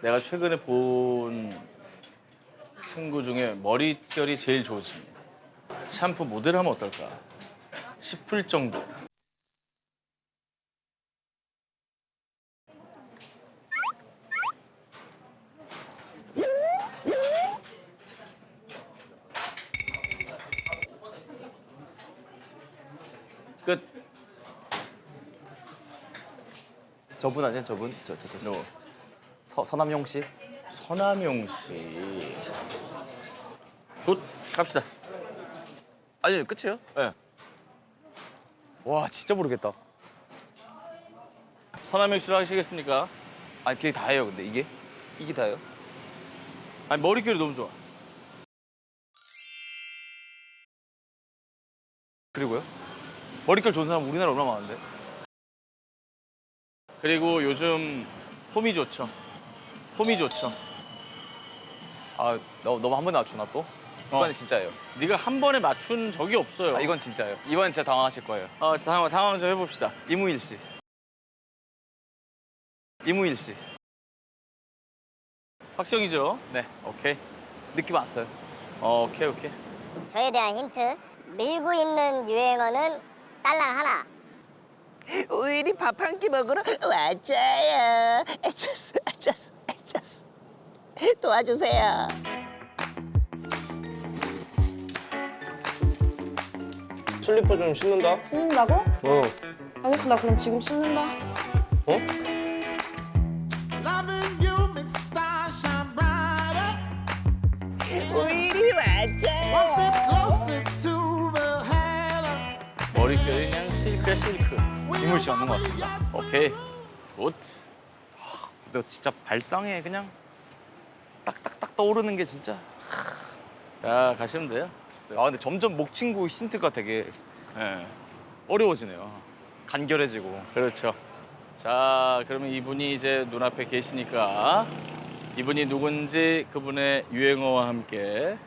내가 최근에 본 친구 중에 머릿결이 제일 좋습니다. 샴푸 모델 하면 어떨까 싶을 정도. 끝. 저분 아니야 저분? 너 서남용 씨? 서남용 씨. 굿. 갑시다. 아니 끝이에요? 네. 와 진짜 모르겠다. 서남용 씨로 하시겠습니까? 아니 그게 다예요 근데 이게 다예요? 아니 머릿결이 너무 좋아. 그리고요? 머릿결 좋은 사람 우리나라 얼마나 많은데? 그리고 요즘 폼이 좋죠. 폼이 좋죠. 아 너무 한 번에 맞추나 또? 이번엔 진짜예요. 네가 한 번에 맞춘 적이 없어요. 아, 이건 진짜예요. 이번엔 진짜 당황하실 거예요. 당황 좀 해봅시다. 이무일 씨. 이무일 씨. 확정이죠? 네. 오케이. 느낌 왔어요. 오케이. 저에 대한 힌트. 밀고 있는 유행어는 딸랑 하나. 우리 밥 한 끼 먹으러 왔자요. 애쳤어. 도와주세요. 슬리퍼 좀 신는다. 씻는다고? 어. 알겠습니다. 그럼 지금 씻는다. 어? 우리 왔자요. 머릿결이 그냥 실크야 실크. 이무일 씨 맞는 것 같습니다. 오케이. 굿. 근데 진짜 발상에 그냥 딱딱딱 떠오르는 게 진짜. 자 가시면 돼요. 아 근데 점점 목 친구 힌트가 되게 네. 어려워지네요. 간결해지고. 그렇죠. 자 그러면 이분이 이제 눈앞에 계시니까 이분이 누군지 그분의 유행어와 함께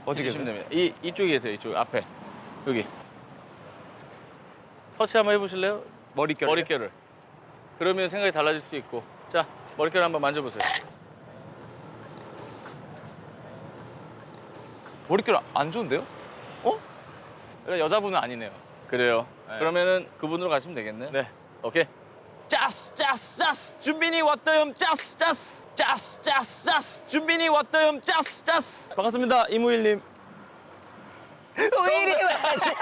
어디 해주시면 계세요? 됩니다. 이쪽에 계세요. 이쪽 앞에 여기. 터치 한번 해보실래요? 머릿결. 머릿결을. 그러면 생각이 달라질 수도 있고. 자, 머릿결 한번 만져보세요. 머릿결 안 좋은데요? 어? 여자분은 아니네요. 그래요. 네. 그러면은 그분으로 가시면 되겠네. 네. 오케이. 짜스 준빈이 왔다염 짜스 준빈이 왔다염 짜스 반갑습니다 이무일님. 우리 왔자요.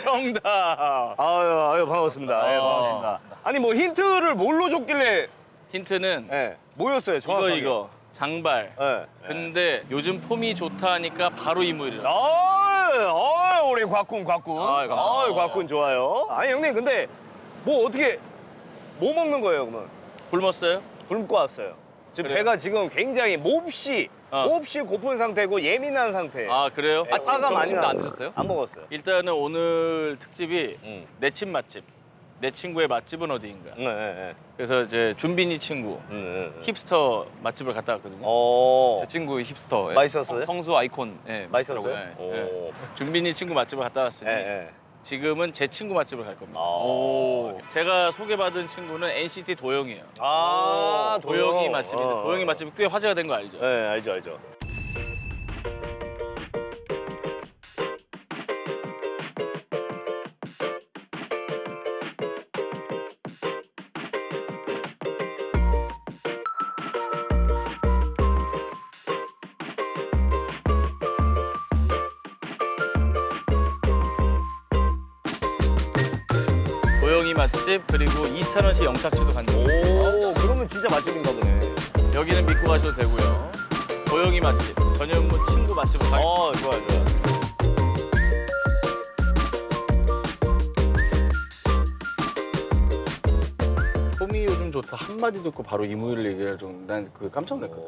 정답. 아유 반갑습니다. 예, 어. 반갑습니다. 아니 뭐 힌트를 뭘로 줬길래? 힌트는 예. 뭐였어요 정확하게? 이거 장발. 예. 근데 요즘 폼이 좋다 하니까 바로 이무일이라. 우리 곽군. 감사합니다. 곽군 좋아요. 아니 형님 근데 뭐 어떻게 뭐 먹는 거예요 그러면? 굶었어요? 굶고 왔어요. 지금 그래요? 배가 지금 굉장히 몹시 고픈 상태고 예민한 상태예요. 아 그래요? 예, 화가 많이 점심도 안 났어요. 드셨어요? 안 먹었어요. 일단은 오늘 특집이 응. 내 친 맛집. 내 친구의 맛집은 어디인가. 네. 그래서 이제 준빈이 친구 힙스터 맛집을 갔다 왔거든요. 제 친구 힙스터. 예. 맛있었어요? 성수 아이콘. 예, 맛있었어요? 맛있더라고요. 예. 오. 준빈이 친구 맛집을 갔다 왔으니 예. 지금은 제 친구 맛집을 갈 겁니다. 오. 제가 소개받은 친구는 NCT 도영이에요. 아, 도영이 맛집인데 도영이 맛집이 꽤 화제가 된 거 알죠? 네, 알죠. 도영이 맛집 그리고 이찬원 씨 영탁씨도 간다. 오, 그러면 진짜 맛집인가 보네. 여기는 믿고 가셔도 되고요. 도영이 맛집, 전현무 친구 맛집으로 가겠습니다. 좋아요. 폼이 요즘 좋다 한마디 듣고 바로 이무일 얘기할 정도. 난 그게 깜짝 놀랐거든.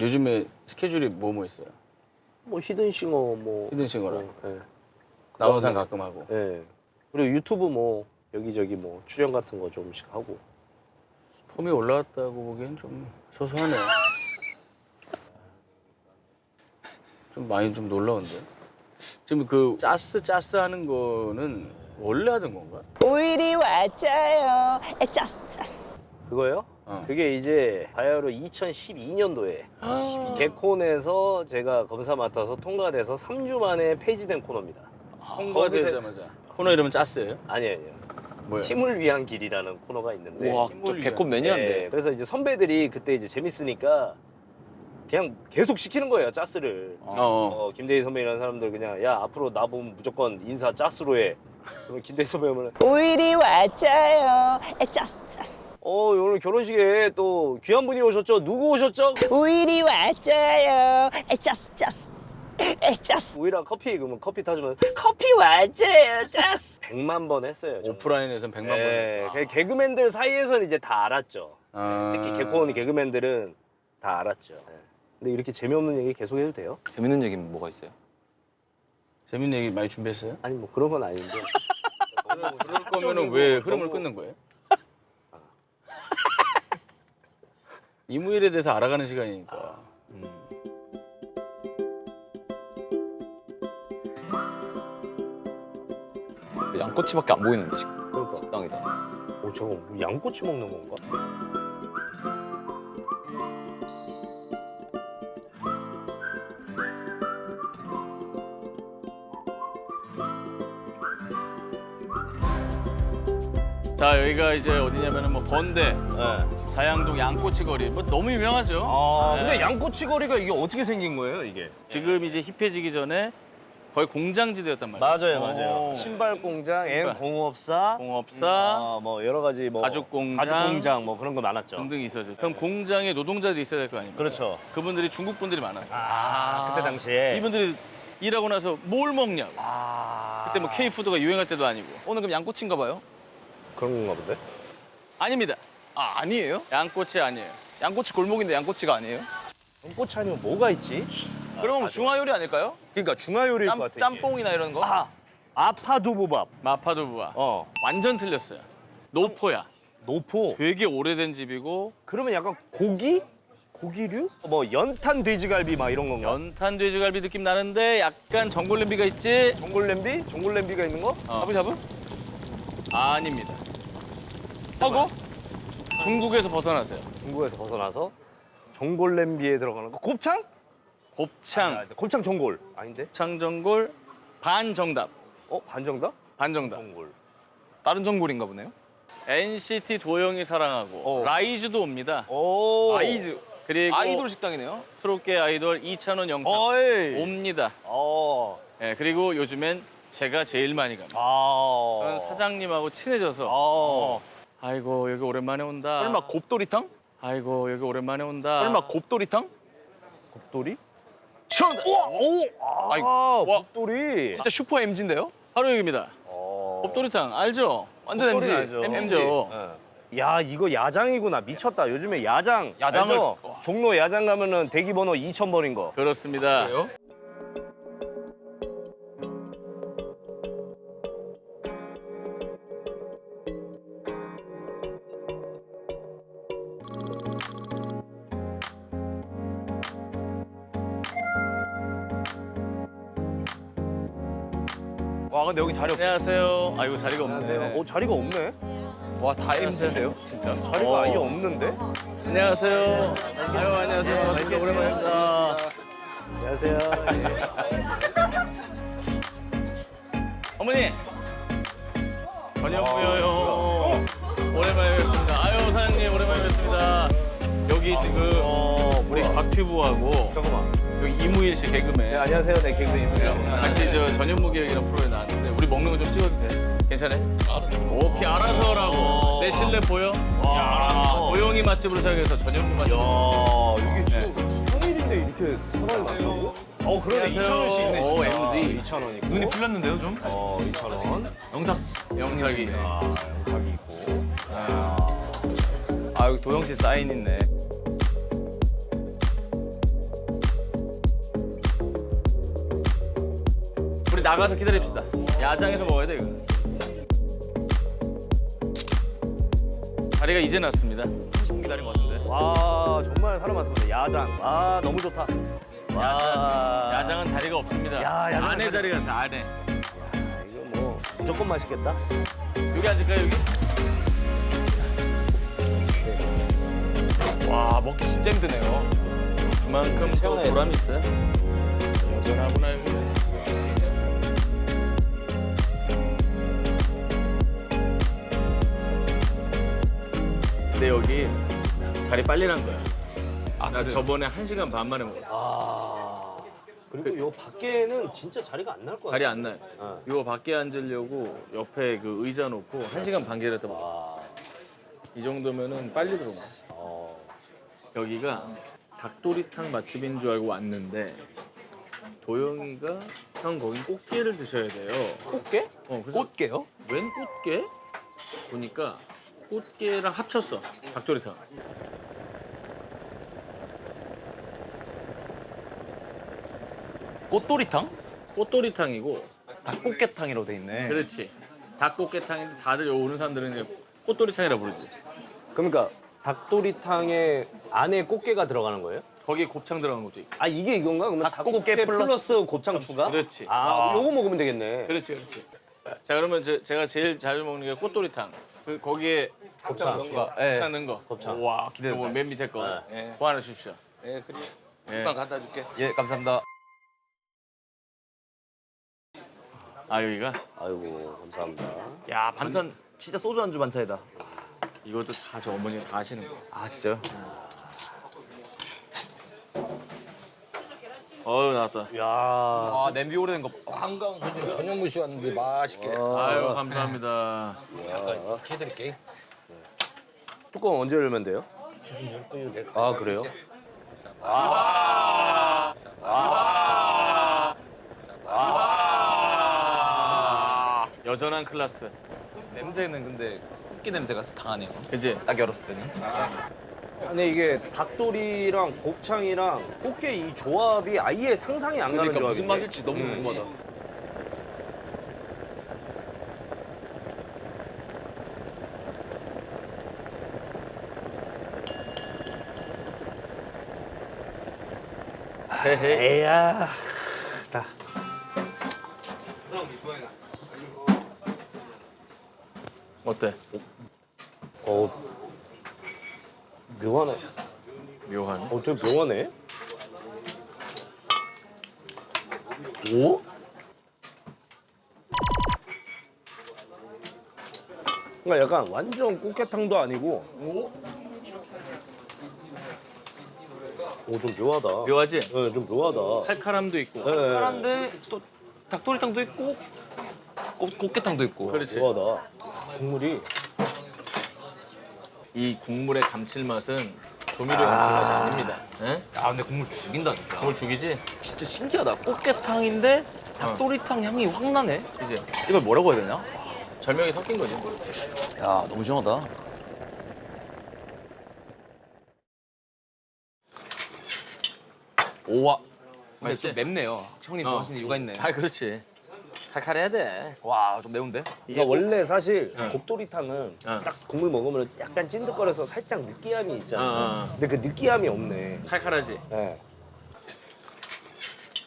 요즘에 스케줄이 뭐 있어요? 뭐 히든싱어 뭐. 히든싱어랑 예. 나온상 가끔 하고. 예. 그리고 유튜브 뭐 여기저기 뭐 출연 같은 거 조금씩 하고. 폼이 올라왔다고 보기엔 좀 소소하네. 좀 많이 좀 놀라운데. 지금 그 짜스 하는 거는 원래 하던 건가? 우일이 왔자요. 짜스. 그거요? 그게 이제 바야흐로 2012년도에 개콘에서 제가 검사 맡아서 통과돼서 3주 만에 폐지된 코너입니다. 통과되자마자. 코너 이름은 짰어요? 아니에요. 뭐예요? 팀을 위한 길이라는 코너가 있는데 와, 저 개콘 매니아인데. 그래서 이제 선배들이 그때 이제 재밌으니까 그냥 계속 시키는 거예요, 짜스를. 김대희 선배이라는 사람들 그냥 야 앞으로 나 보면 무조건 인사 짜스로 해. 그러면 김대희 선배 오면 우일이 왔자요. 짜스. 오늘 결혼식에 또 귀한 분이 오셨죠? 누구 오셨죠? 우일이 왔자요. 짜스. 우일랑 커피 그러면 커피 타주면 커피 왔자요. 짜스. 100만 번 했어요. 정말. 오프라인에서는 100만 네, 번. 개그맨들 사이에서는 이제 다 알았죠. 아. 특히 개콘 개그맨들은 다 알았죠. 네. 근데 이렇게 재미없는 얘기 계속 해도 돼요? 재밌는 얘기는 뭐가 있어요? 재밌는 얘기 많이 준비했어요? 아니 뭐 그런 건 아닌데. 그럴 거면은 왜 흐름을 끊는 거예요? 이무일에 대해서 알아가는 시간이니까. 양꼬치밖에 안 보이는데 지금. 그러니까. 땅이다. 저거 양꼬치 먹는 건가? 자 여기가 이제 어디냐면은 뭐 건대, 네. 사양동 양꼬치 거리 뭐 너무 유명하죠. 근데 네. 양꼬치 거리가 이게 어떻게 생긴 거예요, 이게? 지금 이제 힙해지기 전에 거의 공장지대였단 말이에요. 맞아요. 신발 공장, 앤 공업사, 공업사, 뭐 여러 가지 뭐 가죽 공장, 뭐 그런 거 많았죠. 등등이 있었죠. 그럼 공장에 노동자들이 있어야 될 거 아닙니까? 그렇죠. 그분들이 중국 분들이 많았어요. 그때 당시에 이분들이 일하고 나서 뭘 먹냐고. 그때 뭐 K푸드가 유행할 때도 아니고. 오늘 그럼 양꼬치인가 봐요? 그런 건가 본데? 아닙니다. 아니에요? 양꼬치 아니에요. 양꼬치 골목인데 양꼬치가 아니에요? 양꼬치 아니면 뭐가 있지? 그러면 뭐 중화 요리 아닐까요? 그러니까 중화요리일 것 같아. 이게. 짬뽕이나 이런 거? 아파두부밥. 마파두부와 완전 틀렸어요. 노포야. 노포. 되게 오래된 집이고 그러면 약간 고기류? 뭐 연탄 돼지갈비 막 이런 건가? 연탄 돼지갈비 느낌 나는데 약간 전골 냄비가 있지? 종골냄비? 종골냄비가 있는 거? 샤브샤브? 아닙니다. 하고 중국에서 벗어나세요. 중국에서 벗어나서 종골냄비에 들어가는 거. 곱창? 곱창, 곱창 전골. 아닌데? 곱창 전골 반정답. 반정답? 반정답. 전골. 다른 전골인가 보네요? NCT 도영이 사랑하고 라이즈도 옵니다. 아이즈. 그리고 아이돌 식당이네요? 트롯계 아이돌 이찬원 영탁 어이. 옵니다. 예, 그리고 요즘엔 제가 제일 많이 갑니다. 저는 사장님하고 친해져서 아이고 여기 오랜만에 온다. 설마 곱돌이탕? 아이고 여기 오랜만에 온다. 설마 곱돌이탕? 곱돌이? 시원하다. 아이, 와. 곱돌이. 진짜 슈퍼 MG인데요? 바로 여기입니다. 곱돌이탕 알죠? 완전 MG. 알죠. MG죠. 야 이거 야장이구나. 미쳤다. 요즘에 야장을 알죠? 종로 야장 가면은 대기번호 2000번인 거. 그렇습니다. 그래요? 와 근데 여기 자리 없. 안녕하세요. 아이고 자리가 없네. 자리가 없네. 와다 MG인데요? 진짜. 자리가 아예 없는데. 안녕하세요. 아유 안녕하세요. 반갑습니다. 오랜만입니다. 안녕하세요. 어머니. 전현무여요. 오랜만에 뵙습니다. 아유 사장님 오랜만에 뵙습니다. 여기 지금 우리 곽튜브하고 잠깐만. 여기 이무일 씨 개그맨. 네, 안녕하세요. 네, 개그맨입니다. 같이 저 전현무 기획이라는 프로에 나왔는데 우리 먹는 거 좀 찍어도 돼? 괜찮아요? 오케이 알아서라고. 내 실내 보여? 고영이 맛집으로 시작해서 전현무 맛집. 이게 지금 평일인데 이렇게 사람이 많다고? 그러네. 2,000원씩 있네. 오, 진짜. MG. 2,000원 있고. 눈이 풀렸는데요 좀? 2,000원. 영탁이. 영탁이 있고. 아 여기 도영 씨 사인 있네. 우리 나가서 기다립시다. 야장에서 먹어야 돼 이거. 자리가 이제 났습니다. 30분 기다린 것 같은데. 와, 정말 사람 많습니다. 야장. 와, 너무 좋다. 야장은 자리가 없습니다. 야, 야장은 안에 자리- 자리가 있어 안에. 이거 뭐 무조건 맛있겠다. 여기 앉을까요 여기? 와 먹기 진짜 힘드네요. 그만큼 또 시원해요. 보람이 있어요. 여전하구나 여기. 근데 여기 자리 빨리 난 거야. 나 저번에 1시간 반 만에 먹었어. 아 그리고 요 밖에는 진짜 자리가 안 날 것 같아. 자리 안 나요. 어. 이거 밖에 앉으려고 옆에 그 의자 놓고 1시간 반 기다렸다 먹었어. 이 정도면은 빨리 들어가. 여기가 닭도리탕 맛집인 줄 알고 왔는데 도영이가 형 거긴 꽃게를 드셔야 돼요. 꽃게? 그래서 꽃게요? 웬 꽃게? 보니까 꽃게랑 합쳤어. 닭도리탕. 꽃도리탕? 꽃도리탕이고 닭꽃게탕이라고 돼 있네. 그렇지. 닭꽃게탕인데 다들 여기 오는 사람들은 이제 꽃도리탕이라 부르지. 그러니까 닭도리탕에 안에 꽃게가 들어가는 거예요? 거기에 곱창 들어간 것도 있고. 아 이게 이건가? 그러면 닭꽃게 닭꽃게 플러스 플러스 곱창 추가? 그렇지. 아 요거 먹으면 되겠네. 그렇지. 자 그러면 제가 제일 자주 먹는 게 꽃도리탕. 거기에 곱창 추가. 예. 곱창 넣은 거. 곱창. 와 기대된다. 기대된다. 맨 밑에 거. 예. 그거 하나 주십시오. 예, 그래. 예. 금방 갖다 줄게. 예, 감사합니다. 아 여기가 아이고 감사합니다. 야, 반찬 진짜 소주 안주 반찬이다. 이것도 다 저 어머니가 다 하시는 거. 아, 진짜요? 어우 나왔다. 야. 아, 냄비 오래된 거. 한강 손님 저녁 무시 왔는데 맛있게. 아유 감사합니다. 약간 해드릴게. 뚜껑 언제 열면 돼요? 지금 열 거예요. 내가. 아 그래요? 여전한 클래스. 냄새는 근데 꽃게 냄새가 강하네요. 그지? 딱 열었을 때는. 근데 이게 닭도리랑 곱창이랑 꽃게 이 조합이 아예 상상이 안 가는 그러니까 조합인데. 무슨 맛일지 너무 궁금하다. 헤헤. 에야. 다. 어때? 묘하네. 묘한. 되게 묘하네. 오? 그러니까 약간 완전 꽃게탕도 아니고. 오, 좀 묘하다. 묘하지? 네, 좀 묘하다. 칼칼함도 있고. 네. 칼칼한데 또 닭도리탕도 있고 꽃게탕도 있고. 그렇지. 묘하다. 국물이. 이 국물의 감칠맛은 조미료의 감칠맛이 아닙니다. 예? 야, 근데 국물 죽인다 진짜. 국물 죽이지? 진짜 신기하다. 꽃게탕인데 닭도리탕 향이 확 나네. 이제 이걸 뭐라고 해야 되냐? 절명이 섞인 거지. 야, 너무 시원하다. 오와. 근데 맛있지? 좀 맵네요. 형님 좋아하시는 이유가 있네. 아 그렇지. 칼칼해야 돼. 와, 좀 매운데? 그러니까 원래 사실 응. 곱도리탕은 응. 딱 국물 먹으면 약간 찐득거려서 살짝 느끼함이 있잖아. 응. 근데 그 느끼함이 없네. 칼칼하지. 네.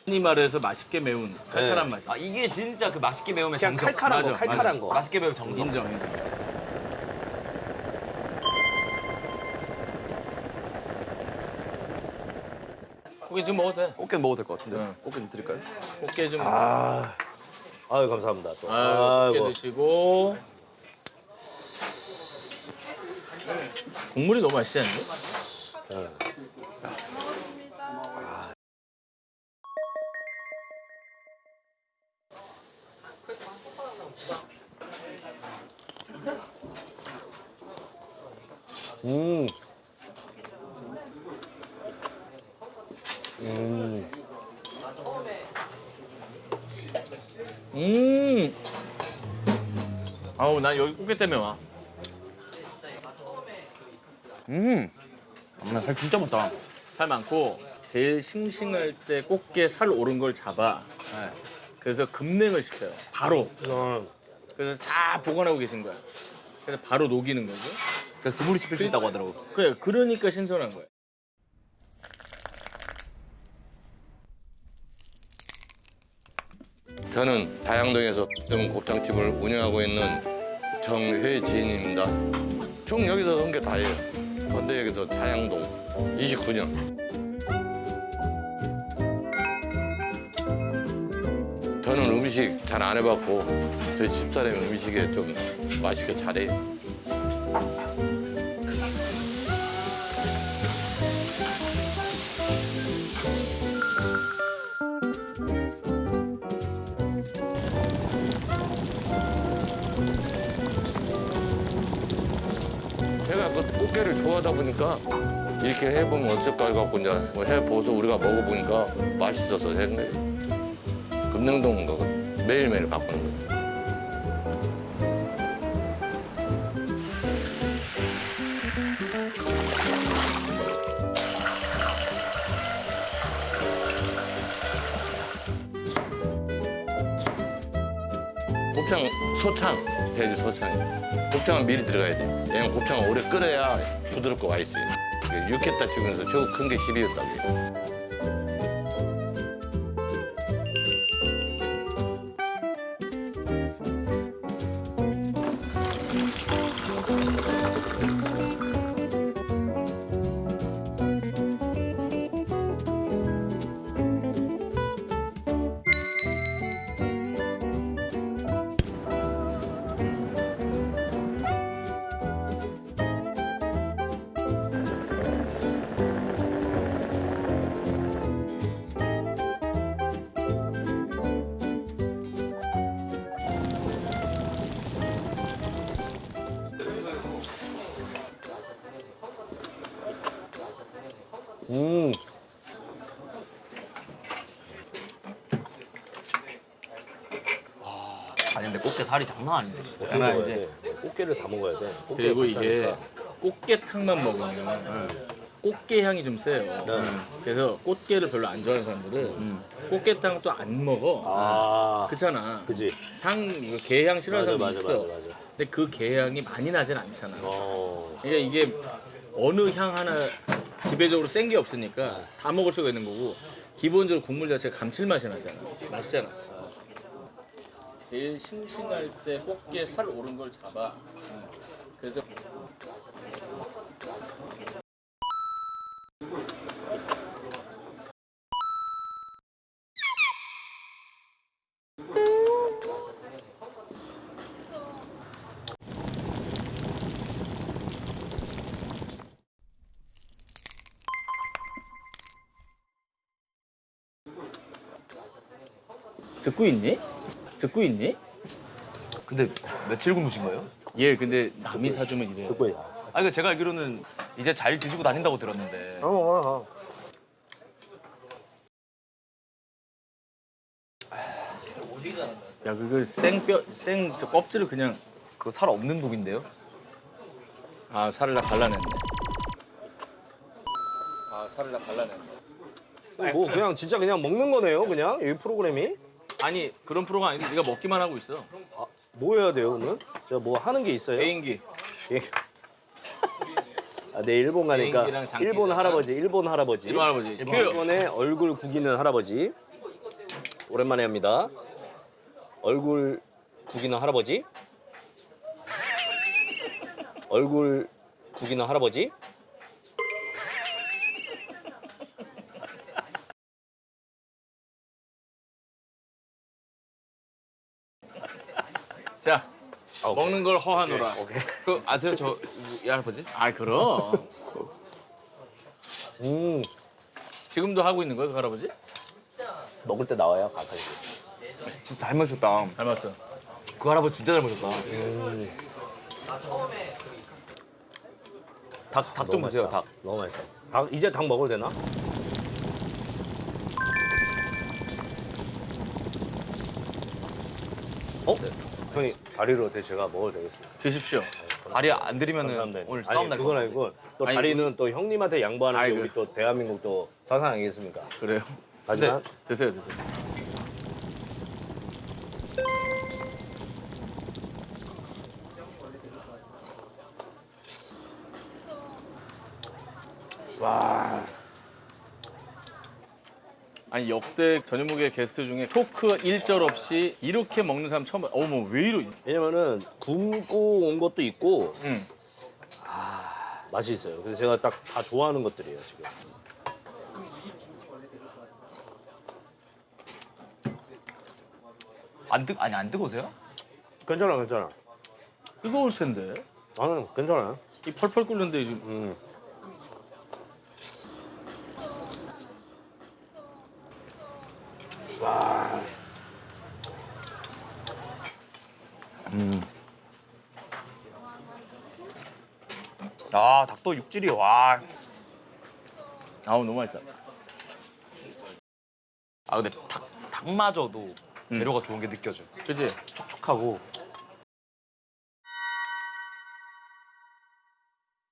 흔히 말해서 맛있게 매운 칼칼한 맛이. 아, 이게 진짜 그 맛있게 매우면 그냥 정석. 칼칼한 거, 맞아, 칼칼한 맞아. 거. 맛있게 매우면 정석. 인정. 고기 지금 먹어도 돼. 꽃게 먹어도 될 것 같은데. 응. 꽃게 좀 드릴까요? 꽃게 좀. 아유 감사합니다. 또. 꽃게 아이고. 드시고. 국물이 너무 맛있지 않니? 네. 음. 아우 난 여기 꽃게 때문에 와. 살 진짜 많다. 살 많고 제일 싱싱할 때 꽃게 살 오른 걸 잡아. 네. 그래서 급냉을 시켜요. 바로. 어. 그래서 다 보관하고 계신 거야. 그래서 바로 녹이는 거죠. 그래서 그물이 씹힐 수 있다고 하더라고. 그래, 그러니까 신선한 거야. 저는 다양동에서 곱창집을 운영하고 있는 정회진입니다. 총 여기서 한 게 다예요. 건대역에서 자양동 29년. 저는 음식 잘 안 해봤고 저희 집사람이 음식에 좀 맛있게 잘해요. 제가 그 꽃게를 좋아하다 보니까 이렇게 해보면 어쩔까 해갖고 이제 뭐 해보고서 우리가 먹어보니까 맛있어서 한 거예요. 금능동 거 매일매일 바꾸는 거예요. 곱창 소창, 돼지 소창. 곱창은 미리 들어가야 돼. 왜냐면 곱창은 오래 끓여야 부드럽고 맛있어요. 육회딱 중에서 최고 큰 게 12였다고요. 아니 근데 꽃게 살이 장난 아닌데 진짜. 하나 먹어야 이제 돼. 꽃게를 다 먹어야 돼. 꽃게가 그리고 이게 비싸니까. 꽃게탕만 먹으면 꽃게 향이 좀 세요. 그래서 꽃게를 별로 안 좋아하는 사람들은 꽃게탕 또 안 먹어. 아, 그렇잖아. 그지. 향 이거 게향 싫어하는 맞아, 사람도 맞아, 있어. 맞아, 맞아. 근데 그 게향이 많이 나진 않잖아. 어, 그러니까 이게 어느 향 하나 지배적으로 센 게 없으니까 다 먹을 수가 있는 거고 기본적으로 국물 자체가 감칠맛이 나잖아. 맛있잖아. 제일 싱싱할 때 꽃게 살 오른 걸 잡아. 그래서 듣고 있니? 듣고 있니? 근데 며칠 굶으신 거예요? 얘 근데 남이 사주면 이래요. 듣고 있 아니 그 제가 알기로는 이제 잘 드시고 다닌다고 들었는데. 야 그거 생저 껍질을 그냥 그거 살 없는 독인데요? 아 살을 다 갈라냈네. 아 살을 다 갈라냈네. 뭐 그냥 진짜 그냥 먹는 거네요, 그냥 이 프로그램이. 아니 그런 프로가 아니고 네가 먹기만 하고 있어. 뭐 해야 돼요, 오늘? 제가 뭐 하는 게 있어요? 개인기. 아, 내 일본 가니까 비행기랑 장기잖아. 일본 할아버지. 일본 할아버지. 큐. 일본의 얼굴 구기는 할아버지. 오랜만에 합니다. 얼굴 구기는 할아버지. 얼굴 구기는 할아버지. 자 먹는 걸 허하노라. 그 아세요 저 이 할아버지? 아 그럼. 지금도 하고 있는 거야 그 할아버지? 먹을 때 나와요, 가까이. 진짜 닮으셨다. 닮았어. 그 할아버지 진짜 닮으셨다. 닭 좀 드세요 닭. 너무 맛있어. 닭 이제 닭 먹어도 되나? 어? 형님 다리로 제가 먹어도 되겠습니다. 드십시오. 다리 안 드리면은 감사합니다. 오늘 아니, 싸움 날 그건 거. 아니고 또 아니, 다리는 또 형님한테 양보하는 게 아이, 우리 또 대한민국 또 사상 아니겠습니까? 그래요? 하지만 드세요 드세요. 아니 역대 전현무게 게스트 중에 토크 일절 없이 이렇게 먹는 사람 처음 봐. 어머 왜 이러? 왜냐면은 굶고 온 것도 있고 응. 맛이 있어요. 그래서 제가 딱 다 좋아하는 것들이에요 지금. 안 뜨거우세요? 괜찮아 괜찮아. 뜨거울 텐데. 나는 괜찮아. 이 펄펄 끓는데 지금. 아 닭도 육질이 와. 아우 너무 맛있다. 아 근데 닭마저도 재료가 좋은 게 느껴져. 그치? 촉촉하고.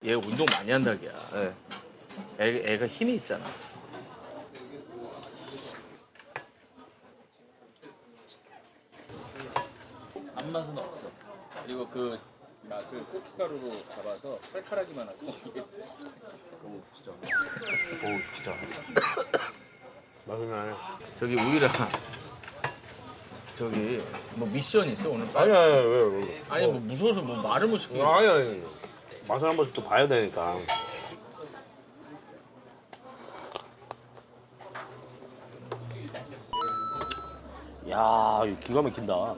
얘 운동 많이 한 닭이야. 네. 애가 힘이 있잖아. 단맛은 없어. 그리고 그 맛을 고춧가루로 잡아서 칼칼하기만 하고 이게 오 진짜 오 진짜. 맛있네. 저기 우리라 저기 뭐 미션 있어 오늘? 아니 왜? 아니 뭐 무서워서 뭐 말을 못 시키겠어. 아니 맛을 한 번씩 또 봐야 되니까. 야 이거 기가 막힌다.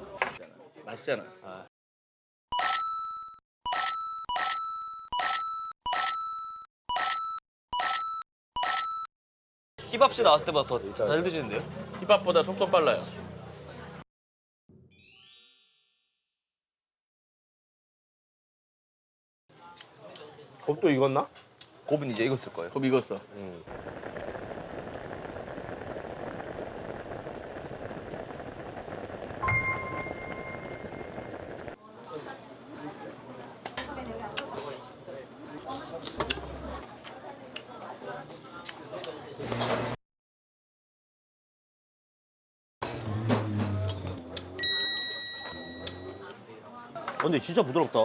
맛있잖아. 힙합씨 나왔을 때보다 더 잘 드시는데요? 힙합보다 속도 빨라요. 곱도 익었나? 곱은 이제 익었을 거예요. 그럼 익었어. 근데 진짜 부드럽다.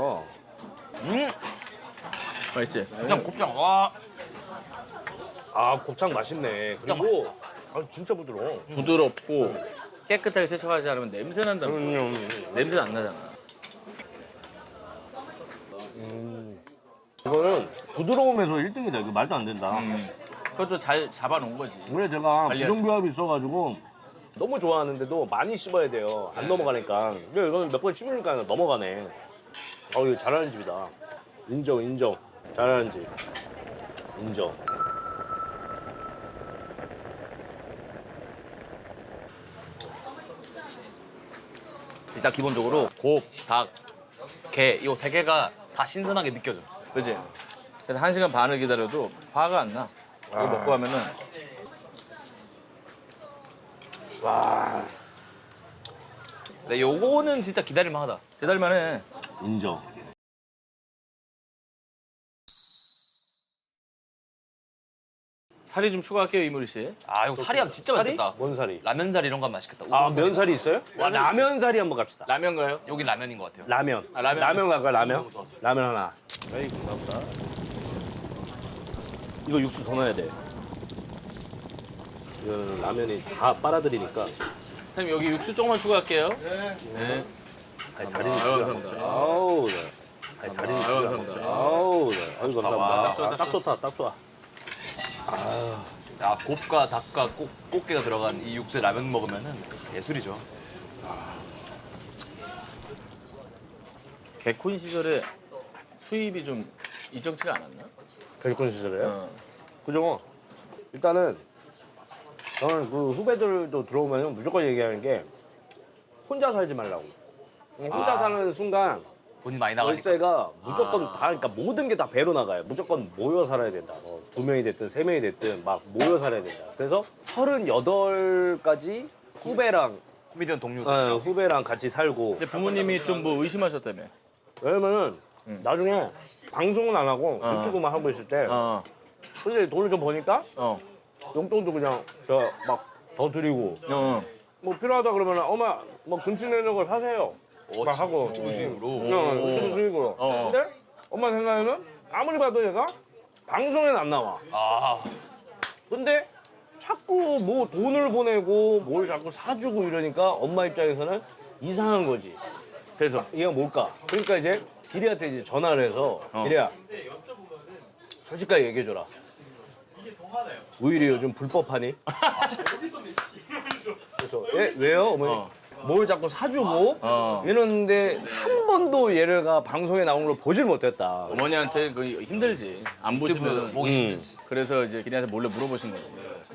맛있지? 그냥 곱창 와. 아 곱창 맛있네. 그리고 아 진짜 부드러워. 부드럽고 깨끗하게 세척하지 않으면 냄새 난다. 냄새 안 나잖아. 이거는 부드러움에서 1등이다. 이거 말도 안 된다. 그것도 잘 잡아놓은 거지. 원래 제가 관리하지. 부정교합이 있어가지고 너무 좋아하는데도 많이 씹어야 돼요. 안 넘어가니까. 근데 이거는 몇 번 씹으니까 넘어가네. 이거 잘하는 집이다. 인정. 잘하는 집. 인정. 일단 기본적으로 곱, 닭, 게 이 세 개가 다 신선하게 느껴져. 그지? 그래서 1시간 반을 기다려도 화가 안 나. 이거 먹고 하면은 근데 요거는 진짜 기다릴만하다. 기다릴만해. 인정. 살이 좀 추가할게요 이무리 씨. 아 이거 살이 진짜 맛있겠다. 뭔 살이? 라면살 이런 건 맛있겠다. 아 우동살. 면살이 있어요? 와 라면살이 한번 갑시다. 라면가요? 여기 라면인 것 같아요. 라면. 아, 라면. 라면 갈까 라면? 너무 좋아서. 라면 하나. 에이 감사합니다. 이거 육수 더 넣어야 돼. 이거는 라면이 다 빨아들이니까. 선생님 여기 육수 조금만 추가할게요. 네. 아니 다리는 아유, 기가 감사합니다. 먹죠. 아우 네. 아니 다리는 아유, 기가 감사합니다. 먹죠. 아우 네. 아유 감사합니다. 좋다, 딱 좋다 딱 좋아. 야 곱과 닭과 꽃게가 들어간 이 육수에 라면 먹으면은 예술이죠. 개콘 시절에 수입이 좀 일정치가 않았나? 벨콘 시절에요? 그죠? 일단은 저는 그 후배들도 들어오면 무조건 얘기하는 게 혼자 살지 말라고. 혼자 사는 순간 돈이 많이 나가니까. 월세가 무조건 다 그러니까 모든 게 다 배로 나가요. 무조건 모여 살아야 된다. 뭐 2명이 됐든 3명이 됐든 막 모여 살아야 된다. 그래서 38까지 후배랑 코미디언 동료들. 후배랑 같이 살고. 근데 부모님이 좀 뭐 의심하셨다며. 왜냐면은 나중에 방송은 안 하고 유튜브만 하고 있을 때 어. 근데 돈을 좀 버니까 어. 용돈도 그냥 막 더 드리고 어. 뭐 필요하다 그러면 엄마 뭐 금치 내는 걸 사세요. 막 하고 유튜브 수익으로. 유튜브 수익으로. 어. 근데 엄마 생각에는 아무리 봐도 얘가 방송에는 안 나와. 아 근데 자꾸 뭐 돈을 보내고 뭘 자꾸 사주고 이러니까 엄마 입장에서는 이상한 거지. 그래서 얘가 뭘까? 그러니까 이제 비리한테 이제 전화를 해서 비리야 솔직하게 얘기해줘라. 우일이 요즘 불법하니? 그래서 왜요 어머니? 뭘 자꾸 사주고 이러는데 한 번도 얘가 방송에 나온 걸 보질 못했다. 어머니한테 그 힘들지. 안 보시면 목이 힘들지. 그래서 이제 기린한테 몰래 물어보신 거지.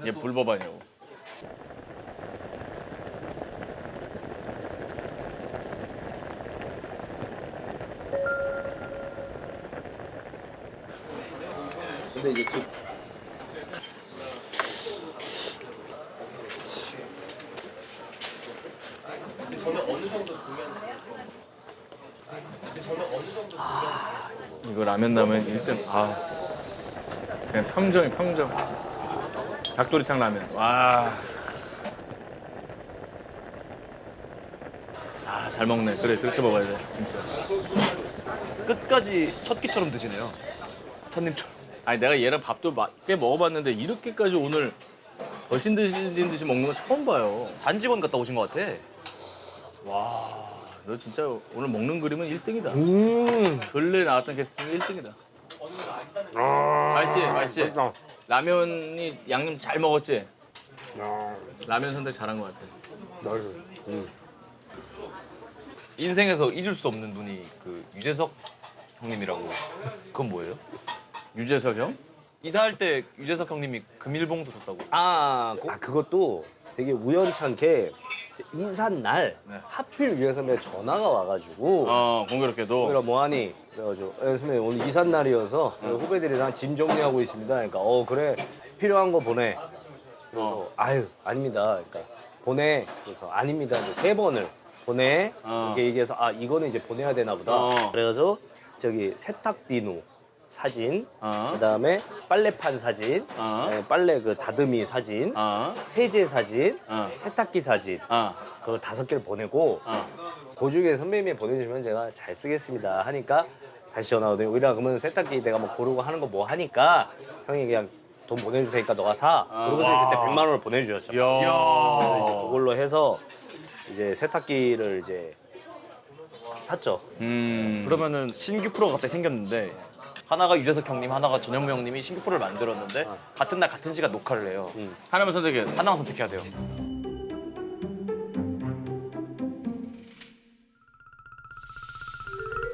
얘 불법하냐고. 근데 이제 그 이거 라면 라면 1등. 아 그냥 평정이 평정. 닭도리탕 라면. 와. 아 잘 먹네. 그래 그렇게 먹어야 돼 진짜. 끝까지 첫 끼처럼 드시네요. 첫님처럼. 아니 내가 얘랑 밥도 꽤 먹어봤는데 이렇게까지 오늘 더신 드신 듯이 먹는 건 처음 봐요. 단직원 갔다 오신 것 같아. 와, 너 진짜 오늘 먹는 그림은 1등이다. 근래 나왔던 게스트 중에 1등이다. 맛있지? 맛있지? 맛있다. 라면이 양념 잘 먹었지? 야, 라면 선택 잘한 것 같아. 맛있어. 인생에서 잊을 수 없는 분이 그 유재석 형님이라고. 그건 뭐예요? 유재석 형? 이사할 때 유재석 형님이 금일봉도 줬다고. 그것도 되게 우연찮게 이제 인산 날 네. 하필 유해 선배 전화가 와가지고 공교롭게도. 그래 뭐하니? 그래가지고 선배님 오늘 이산 날이어서 후배들이랑 짐 정리하고 있습니다. 그러니까 그래 필요한 거 보내. 그래서 아유 아닙니다. 그러니까 보내. 그래서 아닙니다. 이제 3번을 보내. 이렇게 얘기해서 이거는 이제 보내야 되나 보다. 그래가지고 저기 세탁 비누 사진, 그다음에 빨래판 사진, 빨래 그 다듬이 사진, 세제 사진, 세탁기 사진 그거 5개를 보내고 그 중에 선배님이 보내주시면 제가 잘 쓰겠습니다 하니까 다시 전화 오더니 오히려 그러면 세탁기 내가 뭐 고르고 하는 거 뭐 하니까 형이 그냥 돈 보내줄 테니까 너가 사. 그러고서 그때 100만 원을 보내주셨죠. 그래서 이제 그걸로 해서 이제 세탁기를 이제 샀죠. 그러면은 신규 프로가 갑자기 생겼는데 하나가 유재석 형님, 하나가 전현무 형님이 신규 프로를 만들었는데 같은 날 같은 시간 녹화를 해요. 하나만 선택해. 하나만 선택해야 돼요.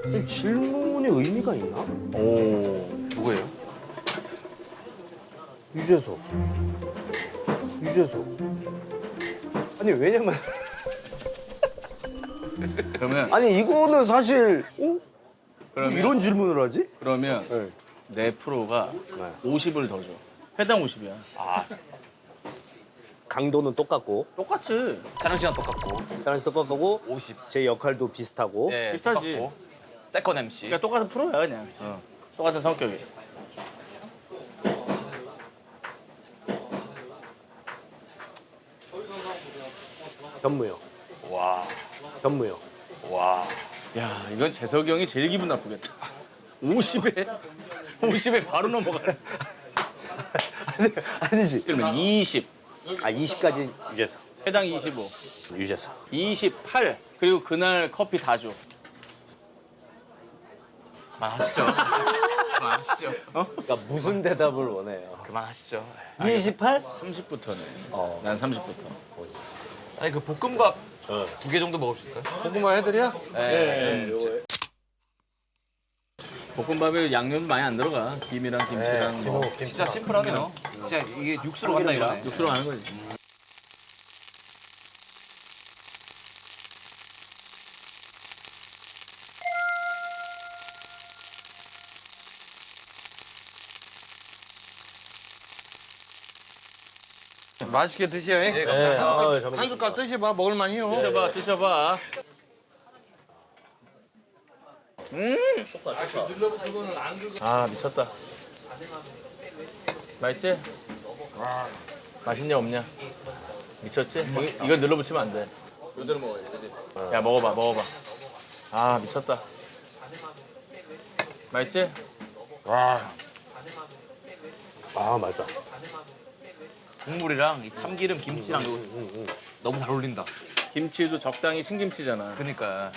이 질문이 의미가 있나? 누구예요? 유재석. 아니 왜냐면 그러면 아니 이거는 사실 그러면 이런 질문을 하지? 그러면 네. 내 프로가 네. 50을 더 줘. 회당 50이야. 강도는 똑같고 똑같지. 촬영 시간 똑같고 사람 똑같고 50. 제 역할도 비슷하고 예, 비슷하지. 똑같고. 세컨 MC. 그러니까 똑같은 프로야 그냥. 똑같은 성격이. 현무요. 와. 현무요. 와. 야 이건 재석이 형이 제일 기분 나쁘겠다. 50에 바로 넘어가네. 아니지. 그러면 20. 20까지 유재석. 회당 25. 유재석. 28. 그리고 그날 커피 다 줘. 그만하시죠. 그만하시죠. 그러니까 무슨 대답을 원해요? 그만하시죠. 28? 30부터네. 난 30부터. 아니 그 볶음밥 2개 정도 먹을 수 있을까요? 고구마 해드려? 네. 볶음밥에 양념 많이 안 들어가. 김이랑 김치랑 뭐 진짜 심플하네요. 진짜 이게 육수로 간다 이러네. 육수로 가는 거지. 맛있게 드셔. 네, 감사합니다. 한 숟갈 드셔봐. 먹을만해요. 드셔봐, 드셔봐. 아 미쳤다. 맛있지? 맛있냐 없냐? 미쳤지? 이거 눌러붙이면 안 돼. 이대로 먹어야지, 그지? 야 먹어봐, 먹어봐. 아 미쳤다. 맛있지? 맞아. 국물이랑 이 참기름 김치랑 이거 너무 잘 어울린다. 김치도 적당히 신김치잖아. 그러니까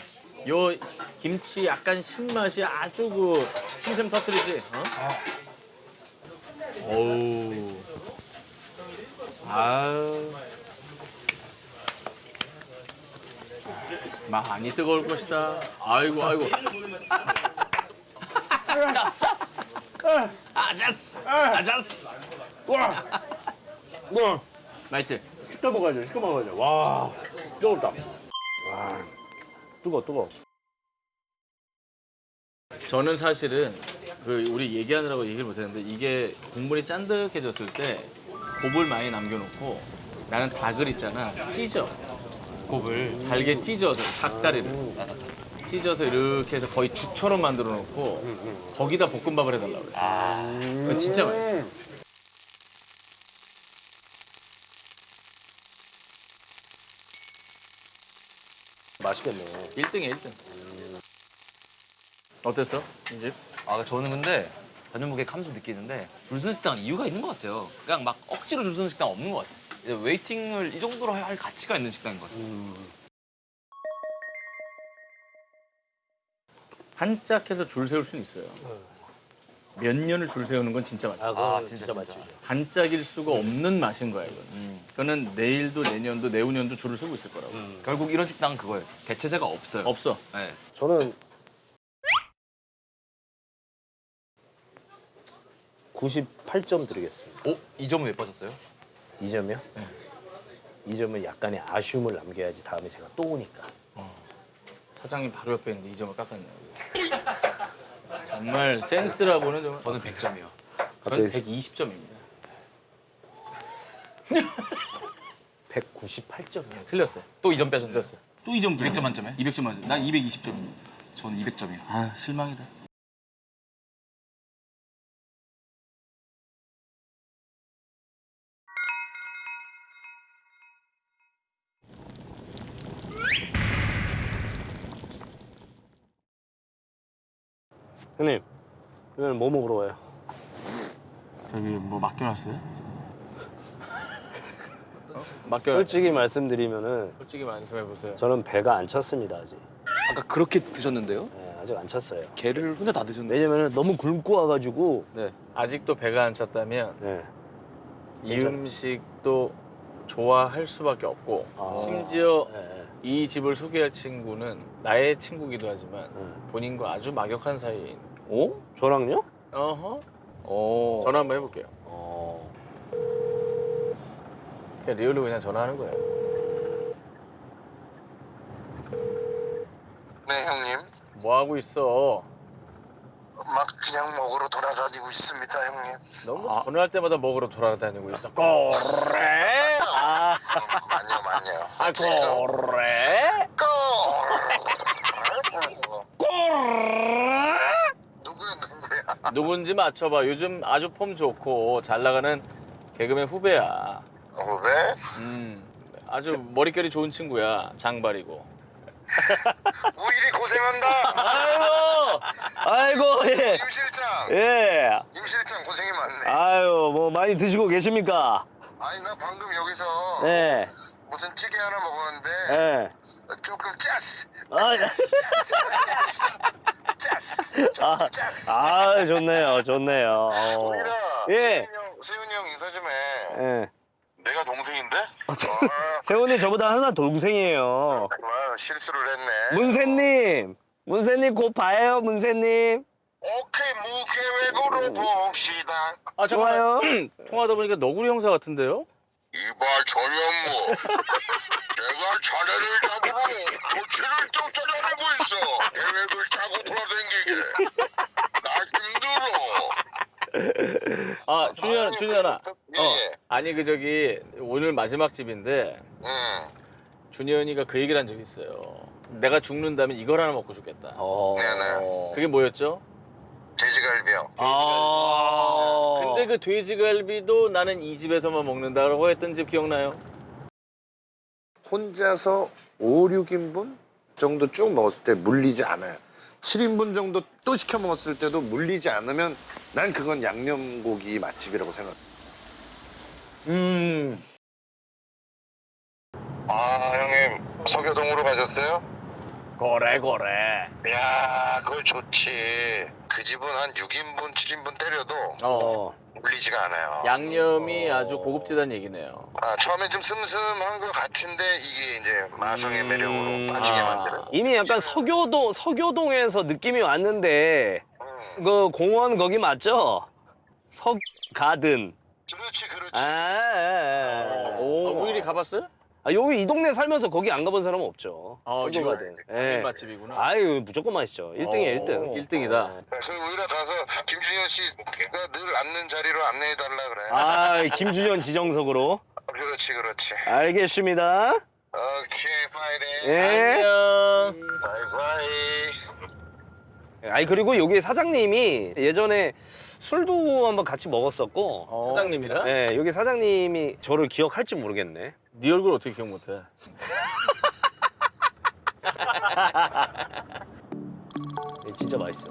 요 김치 약간 신맛이 아주 그 침샘 터뜨리지. 어? 어우. 아유. 많이 뜨거울 것이다. 아이고 아이고. 짜스. 아자스. 아자스. 맛있지? 시켜 먹어야죠. 시켜 먹어야죠. 와, 뜨겁다. 와, 뜨거. 저는 사실은 그 우리 얘기하느라고 얘기를 못했는데 이게 국물이 짠득해졌을 때 곱을 많이 남겨놓고 나는 닭을 있잖아 찢어 곱을 잘게 찢어서 닭다리를 찢어서 이렇게 해서 거의 죽처럼 만들어 놓고 거기다 볶음밥을 해달라고 그래. 그건 진짜 맛있어. 맛있겠네. 1등이야 1등. 어땠어? 이 집? 아 저는 근데 저녁먹에 가면서 느끼는데 줄 서는 식당은 이유가 있는 것 같아요. 그냥 막 억지로 줄 서는 식당 없는 것 같아요. 이제 웨이팅을 이 정도로 할 가치가 있는 식당인 것 같아요. 한짝해서 줄 세울 수는 있어요. 몇 년을 줄 세우는 건 진짜 맛있어. 아, 진짜 맛있죠. 한짝일 수가 없는 맛인 거야 이건. 그거는 내일도 내년도 내후년도 줄을 서고 있을 거라고. 결국 이런 식당은 그거예요. 개체제가 없어요. 없어. 네. 저는 98점 드리겠습니다. 어? 이 점은 왜 빠졌어요? 2점이요? 네. 2점은 약간의 아쉬움을 남겨야지 다음에 제가 또 오니까. 사장님 바로 옆에 있는데 이 점을 깎았냐고. 정말 센스라고는 정말. 저는 100점이요. 저는 120점입니다. 198점이요. 틀렸어요. 또 2점 빼셨어요. 틀렸어요. 또 2점 100점 만점에? 200점 맞아. 난 220점입니다. 저는 200점이요. 아 실망이다. 형님, 오늘 뭐 먹으러 와요? 여기 뭐 맡겨놨어요? 맡겨. 솔직히 말씀드리면은 솔직히 말씀해 보세요. 저는 배가 안 찼습니다 아직. 아까 그렇게 드셨는데요? 네, 아직 안 찼어요. 게를 혼자 다 드셨는데. 왜냐면은 너무 굶고 와가지고. 네. 아직도 배가 안 찼다면 네. 이 괜찮아요. 음식도 좋아할 수밖에 없고 아. 심지어 네, 네. 이 집을 소개할 친구는 나의 친구기도 하지만 네. 본인과 아주 막역한 사이인. 오? 저랑요? 어허. 어. 전화 한번 해볼게요. 그냥 리얼로 그냥 전화하는 거예요. 네, 형님. 뭐 하고 있어? 막 그냥 먹으러 돌아다니고 있습니다, 형님. 너무 전화할 때마다 먹으러 돌아다니고 있어. 그래? 아, 만요. 아 그래? 누구야? 누군지 맞춰봐. 요즘 아주 폼 좋고 잘 나가는 개그맨 후배야. 후배? 아주 머릿결이 좋은 친구야. 장발이고. 우일이 고생한다. 아이고, 예. 임 실장. 예. 임 실장 고생이 많네. 아유, 뭐 많이 드시고 계십니까? 아니, 나 방금 여기서 네. 무슨 찌개 하나 먹었는데 예. 조금 짰어. 아, 짰어. 짰어. 아, 좋네요, 좋네요. 우일아, 예. 세훈이 형 인사 좀 해. 예. 내가 동생인데? 세훈이 저보다 항상 동생이에요. 정말 실수를 했네. 문세님 곧 봐요, 문세님. 오케이, 무계획으로 봅시다. 아 좋아요. 통화하다 보니까 너구리 형사 같은데요? 이봐 전현무, 내가 자네를 잡으러 고치를 쫓아다니고 있어. 계획을 짜고 돌아다니게. 나 힘들어. 아 준현아. 예. 아니 그 저기 오늘 마지막 집인데 응. 준현이가 그 얘기를 한 적이 있어요. 내가 죽는다면 이걸 하나 먹고 죽겠다. 네네. 그게 뭐였죠? 돼지갈비요. 근데 그 돼지갈비도 나는 이 집에서만 먹는다라고 했던 집 기억나요? 혼자서 5, 6인분 정도 쭉 먹었을 때 물리지 않아요. 7인분 정도 또 시켜 먹었을 때도 물리지 않으면 난 그건 양념고기 맛집이라고 생각해요. 아 형님 서교동으로 가셨어요? 거래. 야 그거 좋지. 그 집은 한 6인분 7인분 때려도 어. 물리지가 않아요. 양념이 아주 고급지다는 얘기네요. 아 처음엔 좀 슴슴한 것 같은데 이게 이제 마성의 매력으로 빠지게 만들어요. 이미 약간 서교동에서 느낌이 왔는데 그 공원 거기 맞죠? 서가든. 그렇지. 우일이 가봤어요? 여기 이 동네 살면서 거기 안 가본 사람은 없죠. 지금 서교가든. 국민 맛집이구나. 아유 무조건 맛있죠. 1등이에요 1등. 1등이다. 그 우리가 가서 김준현 씨가 늘 앉는 자리로 안내해달라 그래. 아 김준현 지정석으로. 그렇지. 알겠습니다. 오케이 파이팅. 예. 안녕. 바이바이. 아니 그리고 여기 사장님이 예전에 술도 한번 같이 먹었었고. 사장님이랑? 예, 여기 사장님이 저를 기억할지 모르겠네. 네 얼굴 어떻게 기억 못해? 진짜 맛있어.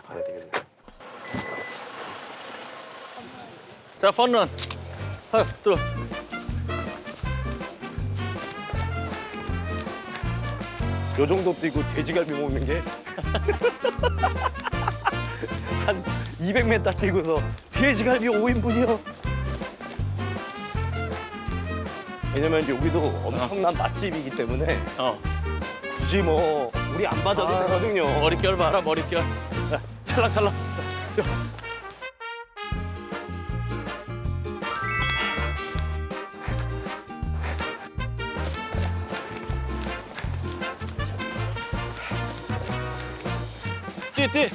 가야 되겠네. 자, 펀런. 들어. 요 정도 뛰고 돼지갈비 먹는 게 한 200m 뛰고서 돼지갈비 5인분이요. 왜냐면 여기도 엄청난 맛집이기 때문에 굳이 뭐 우리 안 받아도 되거든요. 머릿결 봐라, 머릿결. 찰랑찰랑. 뛰.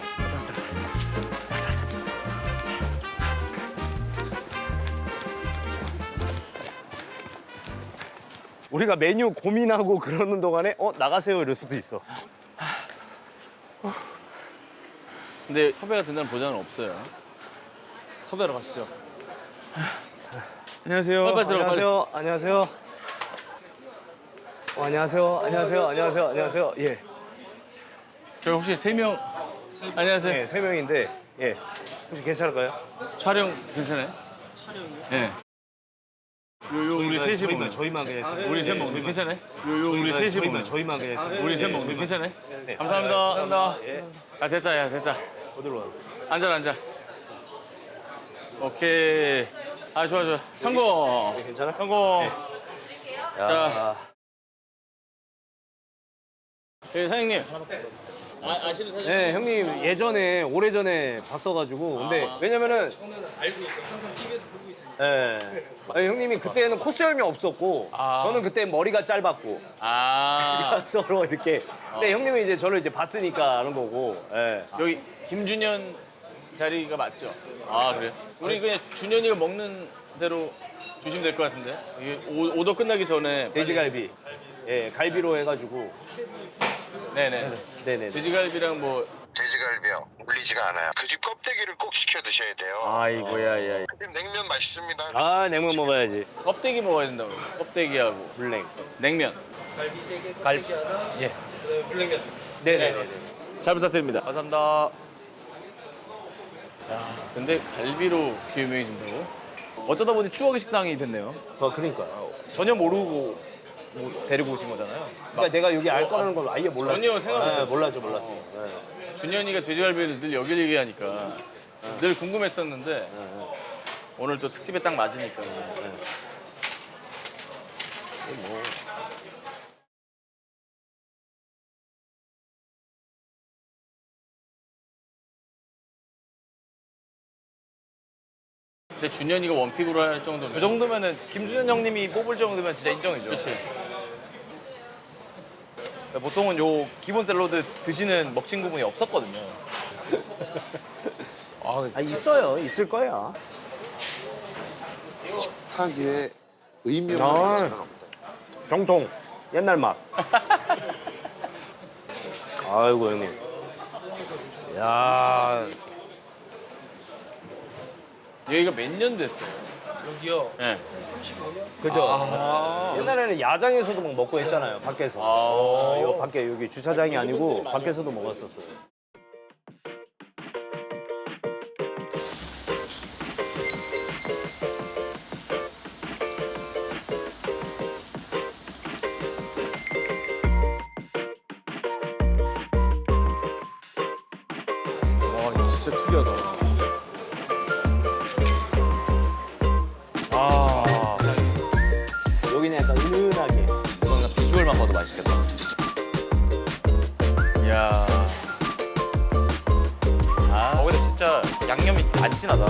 우리가 메뉴 고민하고 그러는 동안에 나가세요 이럴 수도 있어. 근데 섭외가 된다는 보장은 없어요. 섭외하러 가시죠. 안녕하세요. 빨리 들어가, 빨리. 안녕하세요. 안녕하세요. 예. 저희 혹시 3명 안녕하세요. 네, 3명인데 예. 혹시 괜찮을까요? 촬영 괜찮아요? 촬영이요? 네. 요 우리 셋이 먹는. 저희만 그냥 우리 셋 먹는 괜찮아요? 요 우리 셋이 먹는. 저희만 그냥 우리 셋 먹는 괜찮아요? 네. 감사합니다. 예. 아 됐다, 야 됐다. 어디로 와? 앉아. 오케이. 아 좋아. 성공. 괜찮아? 성공. 자. 네, 사장님. 아시는 사장님? 네, 형님 예전에 오래전에 봤어가지고 근데 왜냐면은 저는 알고 있어요. 항상 TV에서 보고 있으니까. 네. 아니, 형님이 그때는 코스염이 없었고 저는 그때 머리가 짧았고 서로 이렇게. 근데 형님은 이제 저를 이제 봤으니까 하는 거고. 예. 여기 김준현 자리가 맞죠? 아 그래? 우리 그냥 준현이가 먹는 대로 주시면 될 것 같은데. 이게 오더 끝나기 전에 돼지갈비. 예, 갈비로 해가지고. 네네. 돼지갈비랑 뭐. 돼지갈비요. 물리지가 않아요. 그 집 껍데기를 꼭 시켜 드셔야 돼요. 아이고야. 그 집 냉면 맛있습니다. 아, 냉면 먹어야지. 껍데기 먹어야 된다고. 껍데기하고 물냉. 냉면. 갈비 하나. 예. 물냉면. 네네. 잘 부탁드립니다. 감사합니다. 근데 갈비로 이렇게 유명해진다고? 어쩌다 보니 추억의 식당이 됐네요. 그러니까. 전혀 모르고 뭐 데리고 오신 거잖아요. 그러니까 내가 여기 알 거라는 걸 아예 몰랐지. 전혀 생각 못 했지. 몰랐지. 준현이가 돼지갈비를 늘 여길 얘기하니까 늘 궁금했었는데 오늘 또 특집에 딱 맞으니까. 근데 준현이가 원픽으로 할 정도면 그 정도면은 김준현 형님이 뽑을 정도면 진짜 인정이죠. 그렇지. 보통은 요 기본 샐러드 드시는 먹친 구분이 없었거든요. 있어요. 있을 거야. 식탁에 의미 없는 가치는 없다. 정통. 옛날 맛. 아이고 형님. 야, 여기가 몇 년 됐어요? 여기요. 네. 그죠? 옛날에는 야장에서도 막 먹고 했잖아요, 밖에서. 요 밖에 여기 주차장이 아니고 밖에서도 먹었었어요. 와 이거 진짜 특이하다. 여기는 약간 은은하게. 이거는 비주얼만 봐도 맛있겠다. 이야. 근데 진짜 양념이 안 진하다.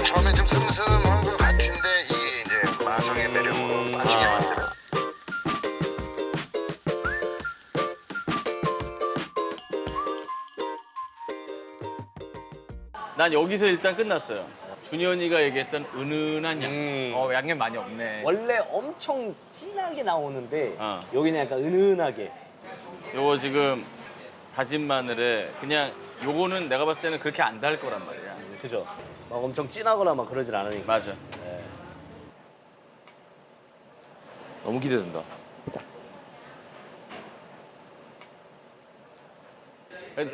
처음에 좀 슴슴한 것 같은데 이게 이제 마성의 매력으로 빠지게 만들어. 난 여기서 일단 끝났어요. 준현이가 얘기했던 은은한 양. 양념 많이 없네. 원래 엄청 진하게 나오는데 어. 여기는 약간 은은하게. 요거 지금 다진 마늘에 그냥 요거는 내가 봤을 때는 그렇게 안 달 거란 말이야. 그죠? 막 엄청 진하거나 막 그러진 않으니까. 맞아. 너무 기대된다.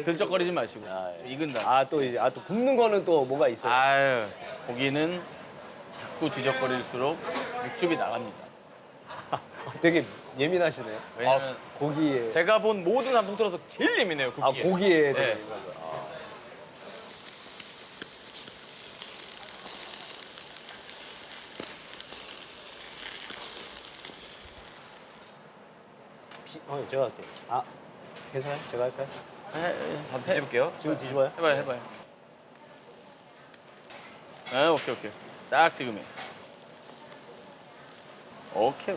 들쩍거리지 마시고 아, 예. 익은다. 또 이제 또 굽는 거는 또 뭐가 있어요? 아유, 고기는 자꾸 뒤적거릴수록 육즙이 나갑니다. 되게 예민하시네요. 왜냐면 고기에. 제가 본 모든 한통 틀어서 제일 예민해요, 굽기에. 고기에. 네. 제가 할게요. 괜찮아요? 제가 할까요? 한번 뒤집을게요. 지금 뒤집어요? 해봐요. 오케이. 딱 지금이야. 오케이.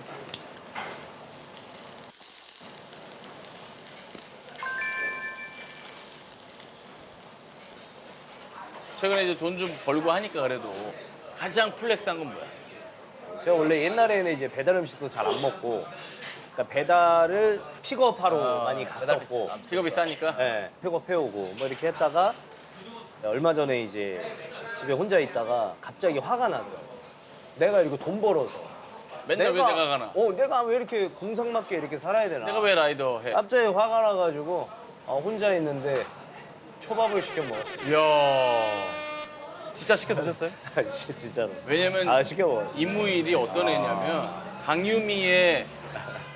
최근에 이제 돈 좀 벌고 하니까 그래도 가장 플렉스한 건 뭐야? 제가 원래 옛날에는 이제 배달 음식도 잘 안 먹고, 그러니까 배달을 픽업하러 많이 갔었고, 직업이 싸니까? 네, 픽업해오고 뭐 이렇게 했다가 얼마 전에 이제 집에 혼자 있다가 갑자기 화가 나더라고요. 내가 이거 돈 벌어서 맨날 왜 내가 가나? 내가 왜 이렇게 공상맞게 이렇게 살아야 되나? 내가 왜 라이더 해? 갑자기 화가 나가지고 혼자 있는데 초밥을 시켜 먹었어요. 이야. 진짜 시켜 드셨어요? 진짜로. 왜냐면 시켜 먹었어요. 임무일이 어떤 애냐면 강유미의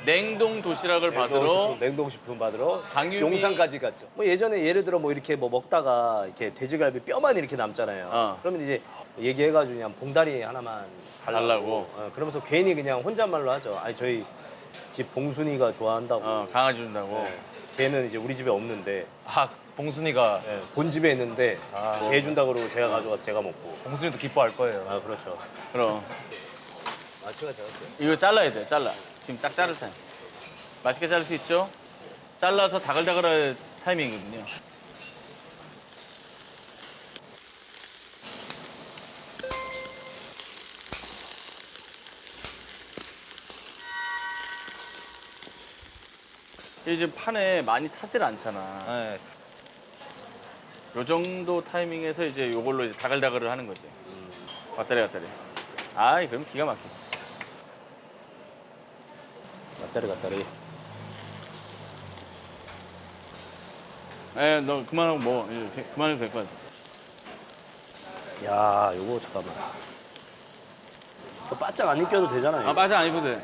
냉동 도시락을 받으러 냉동식품 받으러 강유미- 용산까지 갔죠. 뭐 예전에 예를 들어 뭐 이렇게 뭐 먹다가 이렇게 돼지갈비 뼈만 이렇게 남잖아요. 그러면 이제 얘기해가지고 그냥 봉다리 하나만 달라고. 그러면서 괜히 그냥 혼잣말로 하죠. 아니 저희 집 봉순이가 좋아한다고. 강아지 준다고. 네. 걔는 이제 우리 집에 없는데 봉순이가 본 집에 있는데 걔 준다고 그러고 제가 가져가서 제가 먹고. 봉순이도 기뻐할 거예요. 그렇죠. 그럼 제가 할게요. 이거 잘라야 돼. 잘라. 지금 딱 자를 타임. 맛있게 자를 수 있죠? 잘라서 다글다글할 타이밍이거든요. 이게 지금 판에 많이 타질 않잖아. 네. 요 정도 타이밍에서 이제 요걸로 이제 다글다글을 하는 거지. 왔다리 갔다리. 아이, 그럼 기가 막혀. 갔다리. 너 그만하고 뭐 그만해도 될 것 같아. 야, 요거 잠깐만. 바짝 안 익혀도 되잖아요. 맞아, 안 입어도 돼.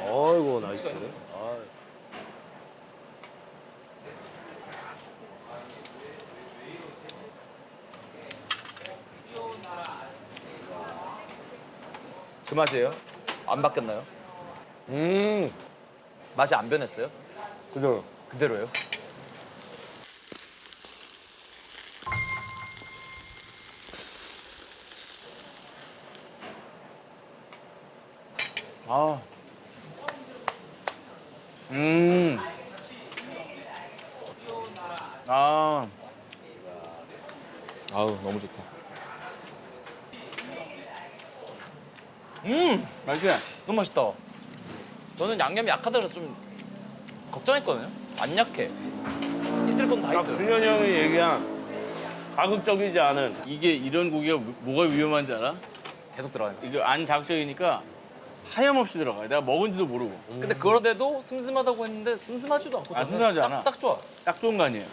어이구, 나이스. 그 맛이에요? 안 바뀌었나요? 맛이 안 변했어요? 그죠? 그대로예요? 아. 아우 너무 좋다. 맛있지? 너무 맛있다. 저는 양념이 약하다 그래서 좀 걱정했거든요. 안 약해. 있을 건 다 딱 있어요. 준현이 형이 얘기한 자극적이지 않은 이게 이런 고기가 뭐가 위험한지 알아? 계속 들어가요. 이거 안 자극적이니까 하염없이 들어가요. 내가 먹은지도 모르고. 근데 그러대도 슴슴하다고 했는데 슴슴하지도 않고 저는 슴슴하지 않아. 딱 좋아. 딱 좋은 간이에요.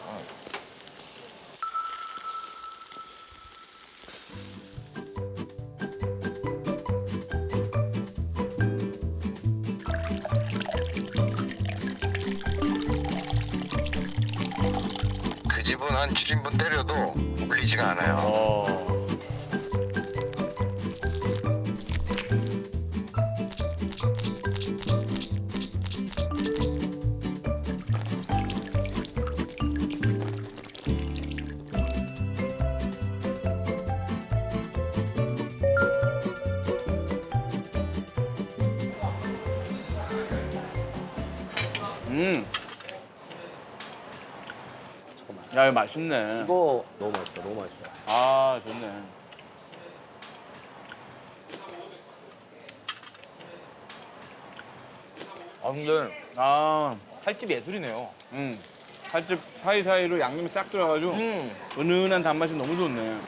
그 집은 한 7인분 때려도 물리지가 않아요. 야, 이거 맛있네. 이거 너무 맛있다. 너무 맛있다. 아, 좋네. 아 근데 아, 살집 예술이네요. 살집 사이사이로 양념이 싹 들어가지고 은은한 단맛이 너무 좋네.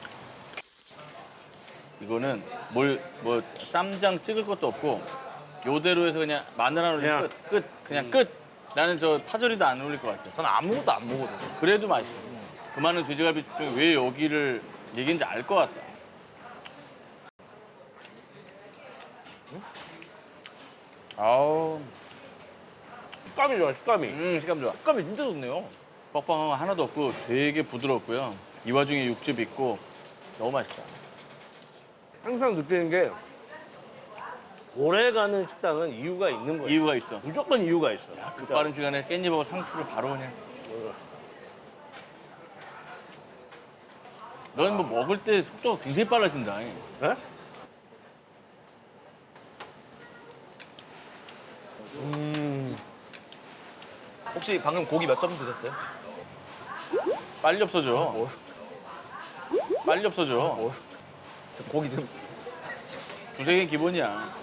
이거는 뭐 쌈장 찍을 것도 없고 요대로 해서 그냥 마늘 안 올리면 끝. 그냥 끝. 나는 저 파절이도 안 어울릴 것 같아. 저는 아무것도 안 먹거든요. 그래도 맛있어. 그 많은 돼지갈비 중에 왜 여기를 얘기인지 알 것 같다. 아우, 식감이 좋아. 식감이. 식감 좋아. 식감이 진짜 좋네요. 뻑뻑한 거 하나도 없고 되게 부드럽고요. 이 와중에 육즙 있고 너무 맛있다. 항상 느끼는 게 오래가는 식당은 이유가 있는 거예요. 이유가 있어. 무조건 이유가 있어. 그 빠른 시간에 깻잎하고 상추를 바로 그냥. 너는 뭐 먹을 때 속도가 굉장히 빨라진다. 네? 혹시 방금 고기 몇 점 드셨어요? 빨리 없어져. 빨리 없어져. 저 고기 좀 두세 개 기본이야.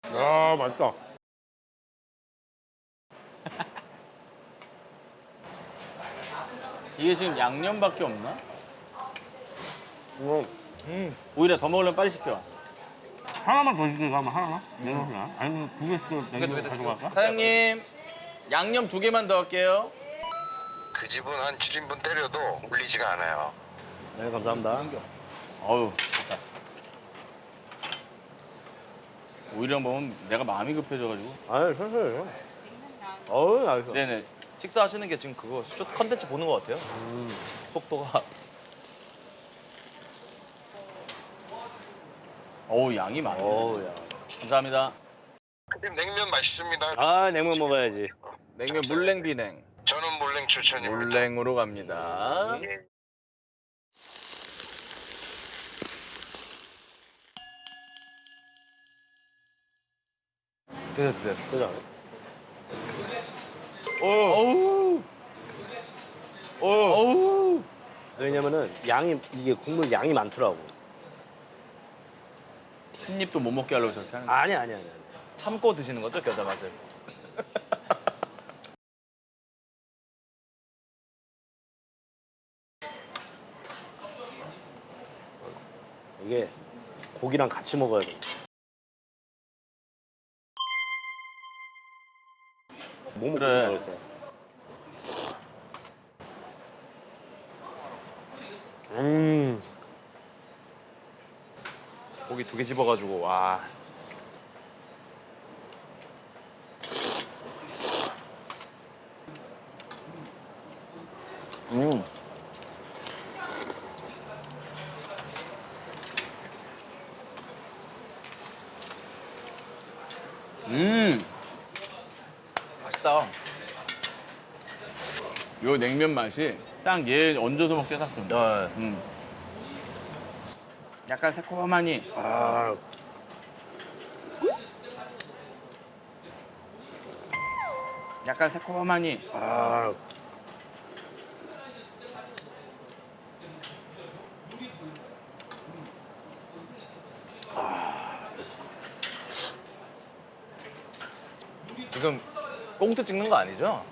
아 맛있다. 이게 지금 양념밖에 없나? 오히려 더 먹으려면 빨리 시켜. 하나만 더 시킬까? 하나만? 아니면 두 개 시켜. 두개 더 시켜. 사장님, 양념 2개만 더 할게요. 그 집은 한 7인분 때려도 물리지가 않아요. 네 감사합니다. 어우, 좋다. 오히려 먹으면 내가 마음이 급해져가지고. 아유 천천히. 어우 알겠어. 네네. 식사하시는 게 지금 그거 숏 컨텐츠 보는 것 같아요. 속도가 어우, 양이 많네. 어우야. 감사합니다. 근데 냉면 맛있습니다. 아 냉면 먹어야지. 냉면 물냉 비냉. 저는 물냉 추천입니다. 물냉으로 갑니다. 예. 드세요. 그죠? 어우. 어우. 왜냐면은 양이 이게 국물 양이 많더라고. 한 입도 못 먹게 하려고 저렇게 하는 거야. 아니. 참고 드시는 거죠, 겨자 맛을? 이게 고기랑 같이 먹어야 돼. 뭐 먹고 그래. 싶어 고기 2개 집어가지고 와. 맛있다. 요 냉면 맛이 딱 얘 얹어서 먹기가 딱 좋네. 네. 약간 새콤하니 아 약간 새콤하니. 아, 지금 꽁트 찍는 거 아니죠?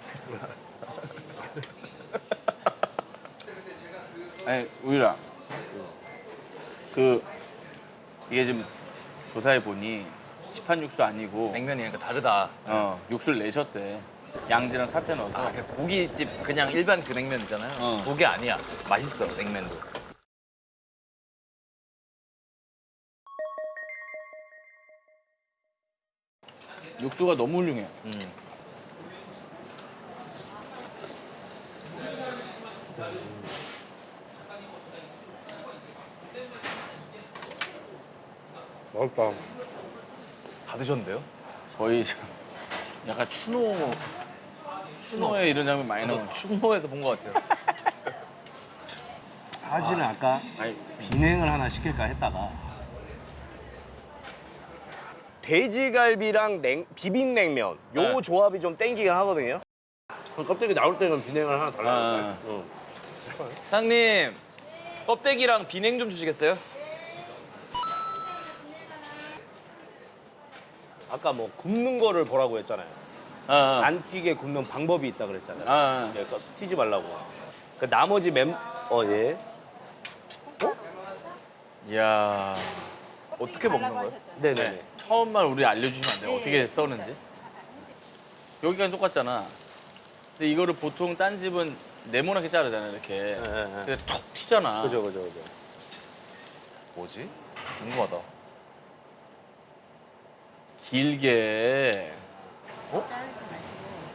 아니 우유라. 이게 지금 조사해 보니 시판 육수 아니고 냉면이니까 다르다. 육수를 내셨대. 양지랑 사태 넣어서. 아, 고깃집 그냥 일반 그 냉면 있잖아요. 그게 아니야. 맛있어, 냉면도. 육수가 너무 훌륭해. 맛있다. 다 드셨는데요? 거의 지금 약간 추노에 이런 장면 많이 나오는. 슈노에서 본 것 같아요. 사실은 아까 아니 비냉을 하나 시킬까 했다가 돼지갈비랑 비빔냉면 요 네. 조합이 좀 땡기긴 하거든요. 그럼 껍데기 나올 때는 비냉을 하나 달라고. 사장님, 껍데기랑 비냉 좀 주시겠어요? 아까 뭐 굽는 거를 보라고 했잖아요. 안 튀게 굽는 방법이 있다 그랬잖아요. 네, 그러니까 튀지 말라고. 그 나머지 예. 이야. 어떻게 먹는 거예요? 네네. 네. 처음만 우리 알려주시면 안 돼요? 어떻게 써는지? 여기가 똑같잖아. 근데 이거를 보통 딴 집은 네모나게 자르잖아요, 이렇게. 근데 톡 튀잖아. 그죠. 뭐지? 궁금하다. 길게.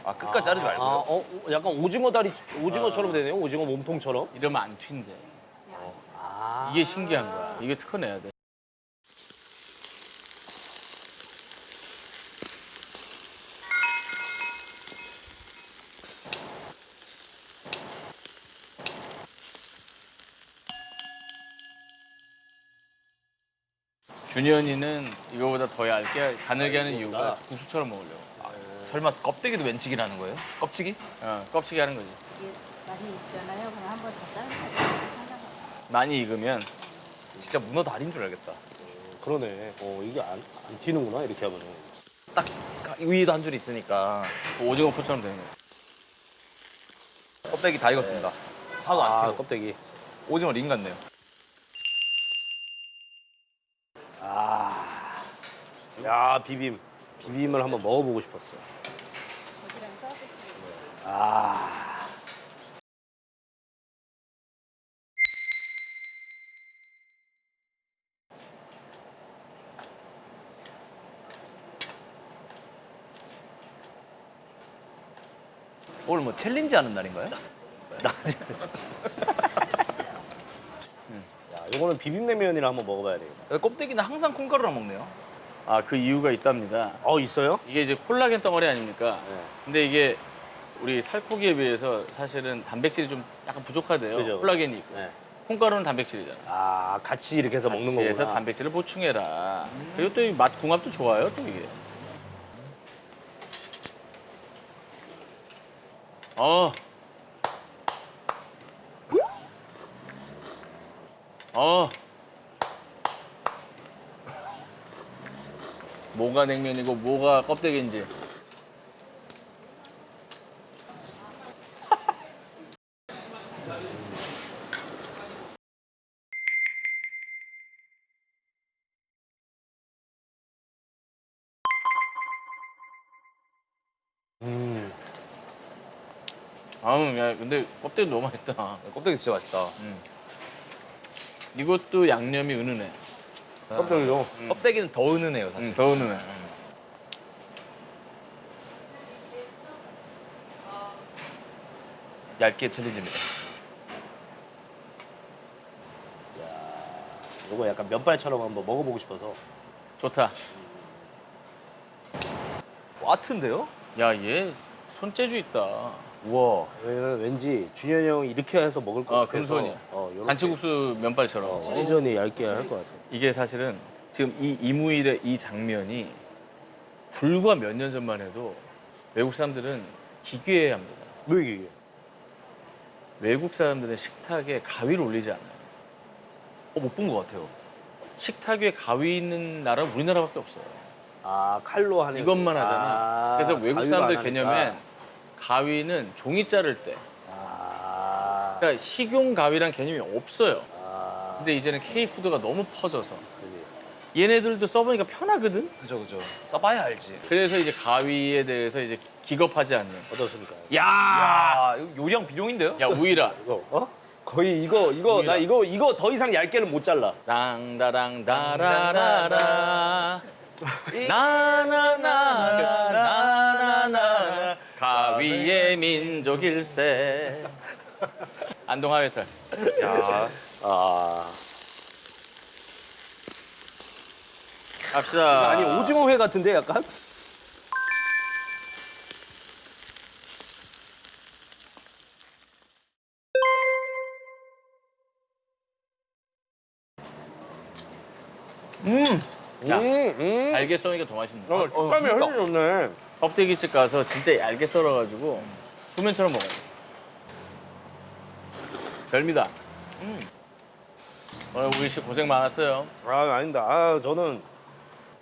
아, 끝까지 자르지 말고요? 약간 오징어처럼 되네요. 오징어 몸통처럼. 이러면 안 튄대. 이게 신기한 거야. 이게 특허 내야 돼. 준현이는 이거보다 더 얇게 가늘게 하는 이유가 국수처럼 먹으려고. 설마 껍데기도 면치기라는 거예요? 껍치기? 껍질이 하는 거지. 많이 있잖아요. 그럼 한번 더 자르면 많이 익으면 진짜 문어 다리인 줄 알겠다. 그러네. 이게 안 튀는구나 이렇게 하면은. 딱 위에도 한 줄 있으니까 오징어 포처럼 되는 거야. 껍데기 다 익었습니다. 하나도 안 튀고. 껍데기. 오징어 링 같네요. 야 비빔을 한번 먹어보고 싶었어. 오늘 뭐 챌린지 하는 날인가요? 이거는 비빔냉면이라 한번 먹어봐야 되겠다. 껍데기는 항상 콩가루랑 먹네요. 그 이유가 있답니다. 있어요? 이게 이제 콜라겐 덩어리 아닙니까? 근데 이게 우리 살코기에 비해서 사실은 단백질이 좀 약간 부족하대요. 그죠. 콜라겐이 있고. 네. 콩가루는 단백질이잖아. 같이 이렇게 해서 먹는 거구나. 해서 단백질을 보충해라. 그리고 또 이 맛 궁합도 좋아요, 또 이게. 뭐가 냉면이고 뭐가 껍데기인지. 야, 근데 껍데기 너무 맛있다. 껍데기 진짜 맛있다. 이것도 양념이 은은해. 껍데기요. 껍데기는 더 은은해요, 사실. 더 은은해. 얇게 챌린지입니다. 이거 약간 면발처럼 한번 먹어보고 싶어서. 좋다. 와트인데요? 야, 얘 손재주 있다. 우와. 왠지 준현이 형이 이렇게 해서 먹을 것 같아서. 금손이야. 잔치국수 면발처럼. 완전히 얇게 할 것 같아. 이게 사실은 지금 이 이무일의 이 장면이 불과 몇 년 전만 해도 외국 사람들은 기괴합니다. 왜 이게? 외국 사람들은 식탁에 가위를 올리지 않아요. 못 본 것 같아요. 식탁 위에 가위 있는 나라는 우리나라밖에 없어요. 아 칼로 하는 이것만 하잖아. 그래서 외국 가위로 사람들 안 개념엔 하니까. 가위는 종이 자를 때. 아, 그러니까 식용 가위란 개념이 없어요. 아, 근데 이제는 K푸드가 너무 퍼져서 그지. 얘네들도 써보니까 편하거든. 그죠. 써봐야 알지. 그래서 이제 가위에 대해서 이제 기겁하지 않는. 어떻습니까? 야, 이거 요리왕 비룡인데요? 야 우이라. 이거 거의 이거 나 이거 더 이상 얇게는 못 잘라. 땅다랑 다라라라 나나나나나나 가위의 민족일세. 안동하회탈. 아, 갑시다. 아니 오징어회 같은데 약간? 야, 잘게 써니까 더 맛있는데. 식감이 훨씬 좋네. 껍데기집 가서 진짜 얇게 썰어가지고 소면처럼 먹어요. 별미다. 오늘 우리 씨 고생 많았어요. 아 아닙니다. 아 저는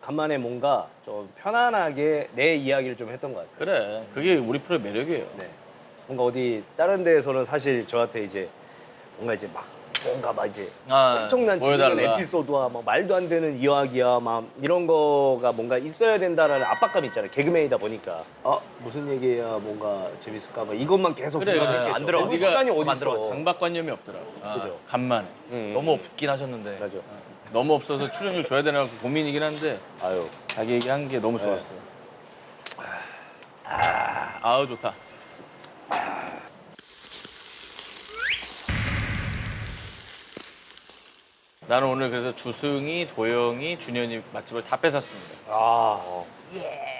간만에 뭔가 좀 편안하게 내 이야기를 좀 했던 것 같아요. 그래, 그게 우리 프로의 매력이에요. 네. 뭔가 어디 다른 데에서는 사실 저한테 이제 뭔가 이제 막 뭔가 막 이제 엄청난 재밌는 보여달라. 에피소드와 막 말도 안 되는 이야기야 막 이런 거가 뭔가 있어야 된다라는 압박감이 있잖아요. 개그맨이다 보니까 무슨 얘기야 뭔가 재밌을까 막 이것만 계속 그래, 생각했겠죠. 안 들어갔어. 어디 시간이 어디 안 있어. 들어갔어. 강박관념이 없더라고. 그죠. 간만에. 너무 없긴 하셨는데. 맞아. 너무 없어서 출연료 줘야 되나 고민이긴 한데 아유. 자기 얘기한 게 너무 좋았어요. 아우 좋다. 나는 오늘 그래서 주승이, 도영이, 준현이 맛집을 다 뺏었습니다. 아. 예.